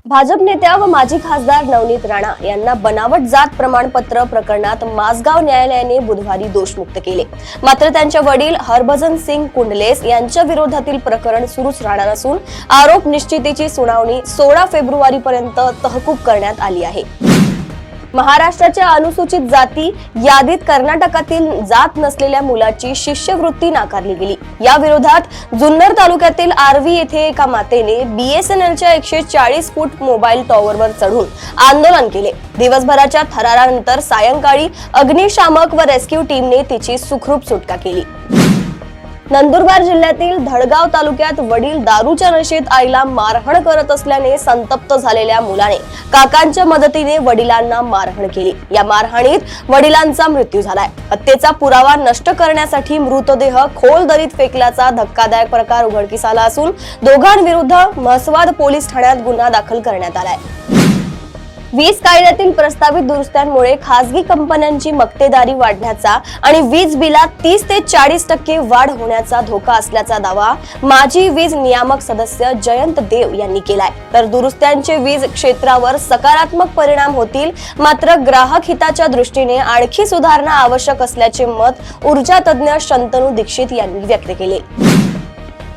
भाजप नेत्या व माजी खासदार नवनीत राणा यांना बनावट जात प्रमाणपत्र प्रकरणात माझगाव न्यायालयाने बुधवारी दोषमुक्त केले। मात्र त्यांचे वडील हरभजन सिंग कुंडलेस यांच्या विरोधातील प्रकरण सुरूच राहणार असून आरोप निश्चितीची सुनावणी 16 फेब्रुवारी पर्यंत तहकूब करण्यात आली आहे। महाराष्ट्राच्या अनुसूचित जाती यादीत कर्नाटकातील जात नसलेल्या मुलाची शिष्यवृत्ती नाकारली गेली। या विरोधात जुन्नर तालुक्यातील आर्वी येथे एका मातेने BSNLच्या 140 फूट मोबाईल टॉवरवर चढून आंदोलन केले। दिवसभराच्या थरारानंतर सायंकाळी अग्निशामक व रेस्क्यू टीमने तिची सुखरूप सुटका केली। नंदुरबार जिल्ह्यातील धडगाव तालुक्यात वडील दारूच्या नशेत आईला मारहाण करत असल्याने संतप्त झालेल्या मुलाने काकांच्या मदतीने वडिलांना मारहाण केली। या मारहाणीत वडिलांचा मृत्यू झालाय। हत्येचा पुरावा नष्ट करण्यासाठी मृतदेह खोल दरीत फेकल्याचा धक्कादायक प्रकार उघडकीस आला असून दोघांविरुद्ध म्हसवाद पोलीस ठाण्यात गुन्हा दाखल करण्यात आलाय। वीज कायद्यातील प्रस्तावित दुरुस्त्यांमुळे खासगी कंपन्यांची मक्तेदारी वाढण्याचा आणि वीज बिलात 30 ते 40% वाढ होण्याचा धोका असल्याचा दावा माजी वीज नियामक सदस्य जयंत देव यांनी केलाय। तर दुरुस्त्यांचे वीज क्षेत्रावर सकारात्मक परिणाम होतील, मात्र ग्राहक हिताच्या दृष्टीने आणखी सुधारणा आवश्यक असल्याचे मत ऊर्जा तज्ञ शंतनू दीक्षित यांनी व्यक्त केले।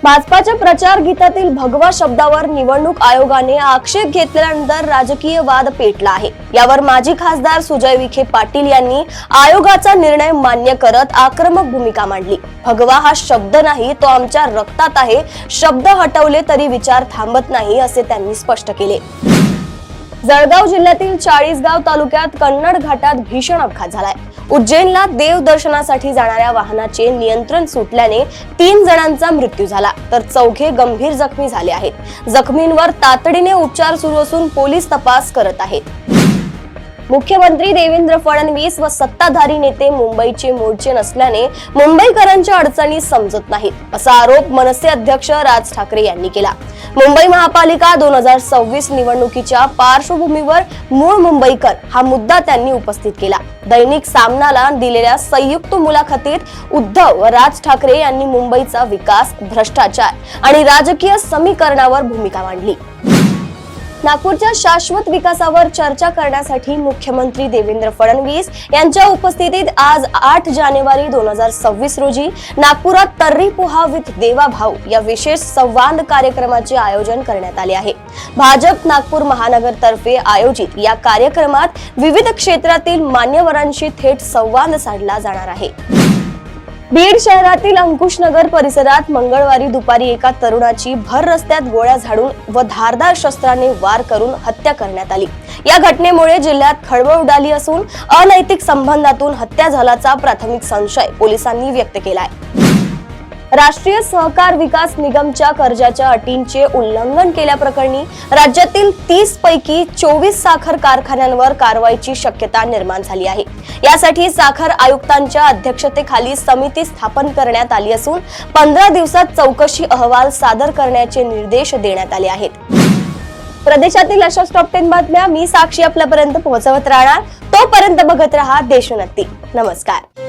भाजपाच्या प्रचार गीतातील भगवा शब्दावर निवडणूक आयोगाने आक्षेप घेतल्यानंतर राजकीय वाद पेटला आहे। यावर माजी खासदार सुजय विखे पाटील यांनी आयोगाचा निर्णय मान्य करत आक्रमक भूमिका मांडली। भगवा हा शब्द नाही, तो आमच्या रक्तात आहे। शब्द हटवले तरी विचार थांबत नाही, असे त्यांनी स्पष्ट केले। जळगाव जिल्ह्यातील 40गाव तालुक्यात कन्नड घाटात भीषण अपघात झालाय। उज्जैनला देव दर्शनासाठी जाणाऱ्या वाहनाचे नियंत्रण सुटल्याने 3 जणांचा मृत्यू झाला, तर 4 गंभीर जखमी झाले आहेत। जखमींवर तातडीने उपचार सुरू असून पोलीस तपास करत आहेत। मुख्यमंत्री देवेंद्र फडणवीस व सत्ताधारी नेते मुंबईचे मूळचे नसल्याने मुंबईकरांच्या अडचणी समजत नाहीत, असा आरोप मनसे अध्यक्ष राज ठाकरे यांनी केला। मुंबई महापालिका 2026 निवडणुकीच्या पार्श्वभूमीवर मूळ मुंबईकर हा मुद्दा त्यांनी उपस्थित केला। दैनिक सामनाला दिलेल्या संयुक्त मुलाखतीत उद्धव व राज ठाकरे यांनी मुंबईचा विकास, भ्रष्टाचार आणि राजकीय समीकरणावर भूमिका मांडली। नागपूरच्या शाश्वत विकासावर चर्चा करण्यासाठी मुख्यमंत्री देवेंद्र फडणवीस यांच्या उपस्थितीत आज 8 जानेवारी 2026 रोजी नागपुरात तर्री पोहा विथ देवा भाऊ या विशेष संवाद कार्यक्रमाचे आयोजन करण्यात आले आहे। भाजप नागपूर महानगर तर्फे आयोजित या कार्यक्रमात विविध क्षेत्रातील मान्यवरांशी थेट संवाद साधला जाणार आहे। बीड शहरातील अंकुशनगर परिसरात मंगळवारी दुपारी एका तरुणाची भर रस्त्यात गोळ्या झाडून व धारदार शस्त्राने वार करून हत्या करण्यात आली। या घटनेमुळे जिल्ह्यात खळबळ उडाली असून अनैतिक संबंधातून हत्या झाल्याचा प्राथमिक संशय पोलिसांनी व्यक्त केलाय। राष्ट्रीय सहकार विकास निगमच्या कर्जाच्या अटींचे उल्लंघन केल्याप्रकरणी राज्यातील 30 पैकी 24 साखर कारखान्यांवर कारवाईची शक्यता निर्माण झाली आहे। यासाठी साखर आयुक्तांच्या अध्यक्षतेखाली समिती स्थापन करण्यात आली असून 15 दिवसात चौकशी अहवाल सादर करण्याचे निर्देश देण्यात आले आहेत। प्रदेशातील अशा टॉप 10 बातम्या मी साक्षी आपल्यापर्यंत पोहोचवत राहणार। तोपर्यंत बघत रहा देशोन्नती। नमस्कार।